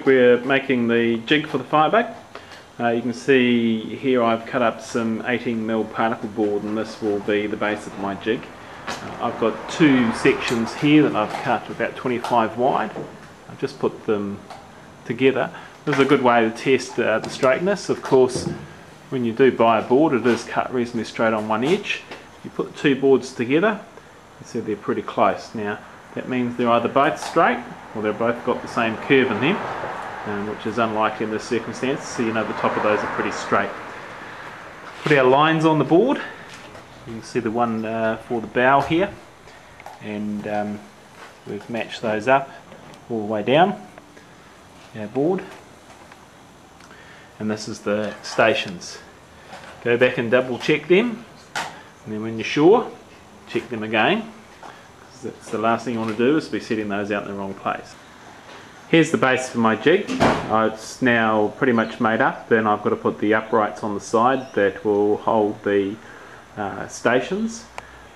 We're making the jig for the Firebug. You can see here I've cut up some 18mm particle board, and this will be the base of my jig. I've got two sections here that I've cut about 25 wide. I've just put them together. This is a good way to test the straightness. Of course, when you do buy a board, it is cut reasonably straight on one edge. You put the two boards together, you see they're pretty close. Now that means they're either both straight or they've both got the same curve in them, which is unlikely in this circumstance, so you know the top of those are pretty straight. Put our lines on the board. You can see the one for the bow here, and we've matched those up all the way down our board. And this is the stations. Go back and double check them, and then when you're sure, check them again, because that's the last thing you want to do is be setting those out in the wrong place. Here's the base for my jig. It's now pretty much made up. Then I've got to put the uprights on the side that will hold the stations.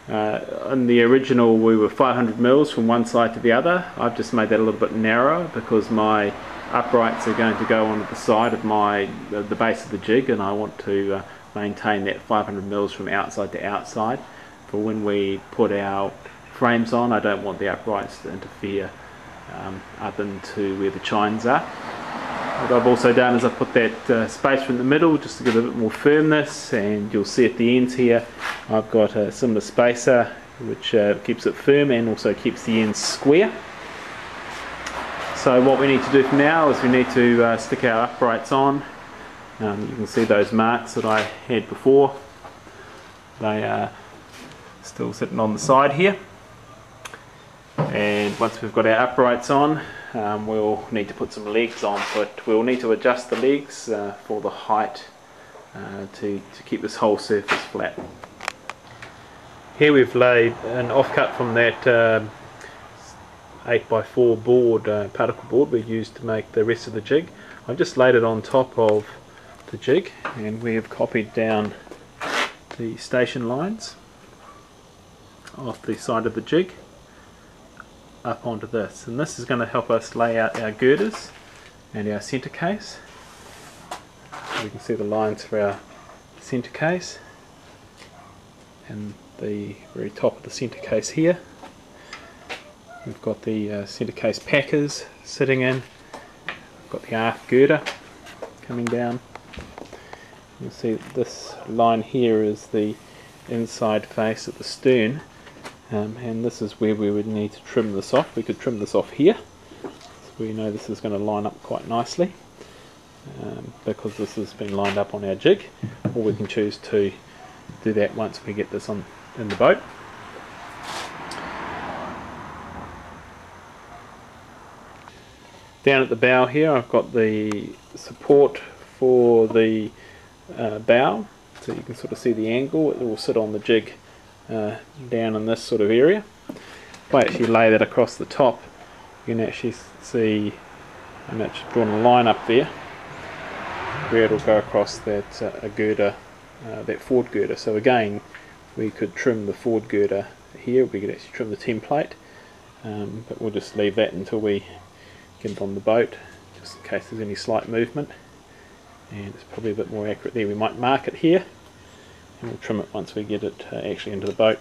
In the original we were 500mm from one side to the other. I've just made that a little bit narrower because my uprights are going to go onto the side of the base of the jig, and I want to maintain that 500mm from outside to outside. For when we put our frames on, I don't want the uprights to interfere up into where the chines are. What I've also done is I've put that spacer in the middle just to give it a bit more firmness, and you'll see at the ends here I've got a similar spacer which keeps it firm and also keeps the ends square. So what we need to do for now is we need to stick our uprights on. You can see those marks that I had before. They are still sitting on the side here. And once we've got our uprights on, we'll need to put some legs on, but we'll need to adjust the legs for the height to keep this whole surface flat. Here we've laid an offcut from that 8x4 board, particle board we used to make the rest of the jig. I've just laid it on top of the jig, and we have copied down the station lines off the side of the jig up onto this, and this is going to help us lay out our girders and our centre case. We can see the lines for our centre case and the very top of the centre case here. We've got the centre case packers sitting in. We've got the aft girder coming down. You'll see this line here is the inside face at the stern, and this is where we would need to trim this off. We could trim this off here, so we know this is going to line up quite nicely because this has been lined up on our jig, or we can choose to do that once we get this on in the boat. Down at the bow here I've got the support for the bow, so you can sort of see the angle. It will sit on the jig down in this sort of area. If I actually lay that across the top, you can actually see I'm actually drawn a line up there where it will go across that girder, that forward girder. So again, we could trim the forward girder here, we could actually trim the template, but we'll just leave that until we get it on the boat, just in case there's any slight movement, and it's probably a bit more accurate there. We might mark it here, and we'll trim it once we get it actually into the boat.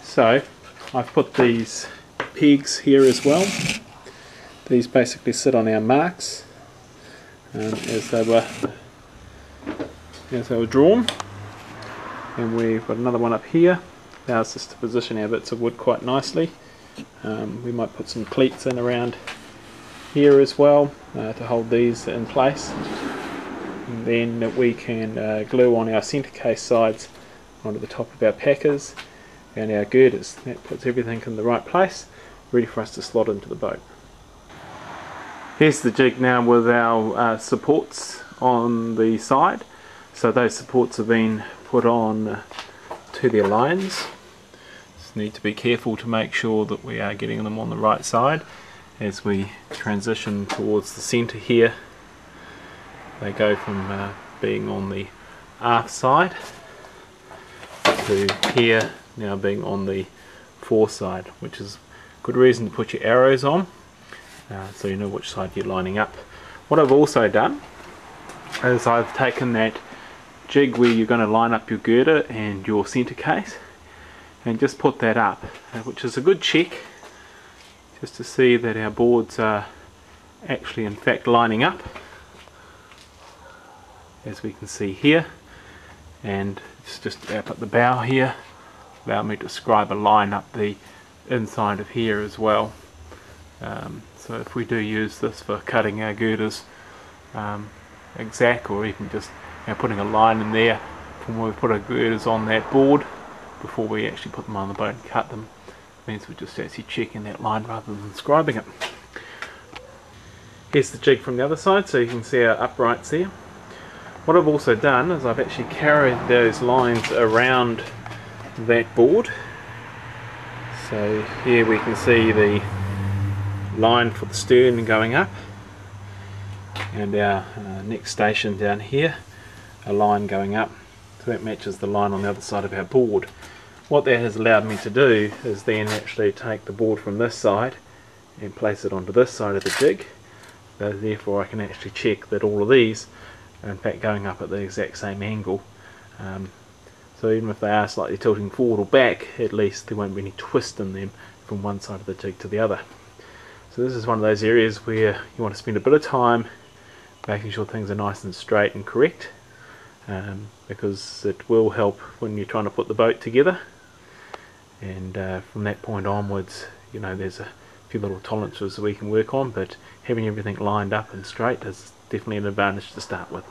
So I've put these pegs here as well. These basically sit on our marks as they were drawn, and we've got another one up here. Allows us to position our bits of wood quite nicely. We might put some cleats in around here as well to hold these in place, and then we can glue on our centre case sides onto the top of our packers and our girders. That puts everything in the right place, ready for us to slot into the boat. Here's the jig now with our supports on the side. So those supports have been put on to their lines. Just need to be careful to make sure that we are getting them on the right side. As we transition towards the centre here, they go from being on the aft side to here now being on the fore side, which is good reason to put your arrows on so you know which side you're lining up What I've also done is I've taken that jig where you're going to line up your girder and your centre case and just put that up, which is a good check just to see that our boards are actually in fact lining up, as we can see here. And it's just up at the bow here, allow me to scribe a line up the inside of here as well. So if we do use this for cutting our girders exact, or even just putting a line in there from where we put our girders on that board before we actually put them on the boat and cut them, means we're just actually checking that line rather than scribing it. Here's the jig from the other side, so you can see our uprights there. What I've also done is I've actually carried those lines around that board. So here we can see the line for the stern going up, and our next station down here, a line going up, so that matches the line on the other side of our board. What that has allowed me to do is then actually take the board from this side and place it onto this side of the jig, so therefore I can actually check that all of these are in fact going up at the exact same angle. So even if they are slightly tilting forward or back, at least there won't be any twist in them from one side of the jig to the other. So this is one of those areas where you want to spend a bit of time making sure things are nice and straight and correct, because it will help when you're trying to put the boat together. And from that point onwards, you know, there's a few little tolerances that we can work on, but having everything lined up and straight is definitely an advantage to start with.